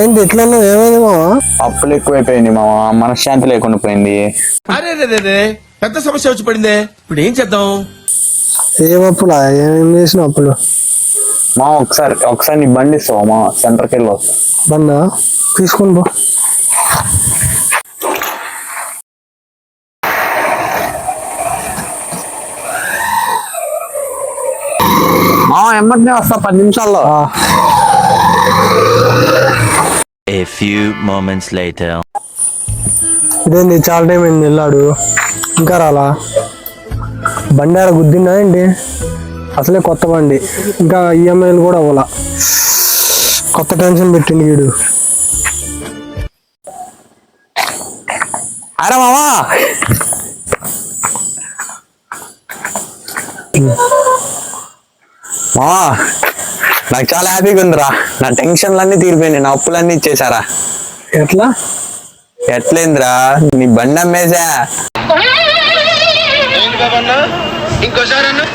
ఏంటి ఎట్లా ఏమైంది మావా? అప్పులు ఎక్కువైపోయింది మామ, మనశ్శాంతి లేకుండా పోయింది. అరే పెద్ద సమస్య వచ్చి పడిందే, ఇప్పుడు ఏం చేద్దాం? ఏం అప్పులా? ఏం చేసిన అప్పులు? మా ఒకసారి నీ బండి ఇస్తావా మా, సెంటర్కి వెళ్ళి వస్తా. బండా తీసుకొని పో. మా ఎమ్మటినే వస్తా 10 నిమిషాల్లో. A few moments later. ఇదేంది చాలా టైం అయింది వెళ్ళాడు ఇంకా రాలా? బండి ఆడ గుద్దిందా ఏంటి? అసలే కొత్త బండి, ఇంకా ఈఎంఐలు కూడా అవ్వాలా. కొత్త టెన్షన్ పెట్టింది వీడు. అరే మామా, మామా నాకు చాలా హ్యాపీగా ఉందిరా. నా టెన్షన్లన్నీ తీరిపోయినాయి, నా అప్పులన్నీ ఇచ్చేసారా. ఎట్లా? ఎట్లేందిరా, నీ బండి అమ్మేసా.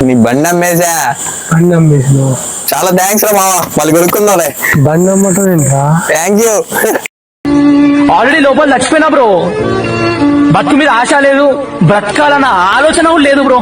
నీ బండి అమ్మేసా. బండి అమ్మేసినావు? చాలా థ్యాంక్స్ రా మామా, మళ్ళీ కొనుక్కుందాంలే. బండి అమ్మటం ఏంట్రా? Thank you. ఆల్రెడీ లోపల చచ్చిపోయినా బ్రో, బతుకు మీద ఆశ లేదు, బ్రతకాలన్న ఆలోచన కూడా లేదు బ్రో.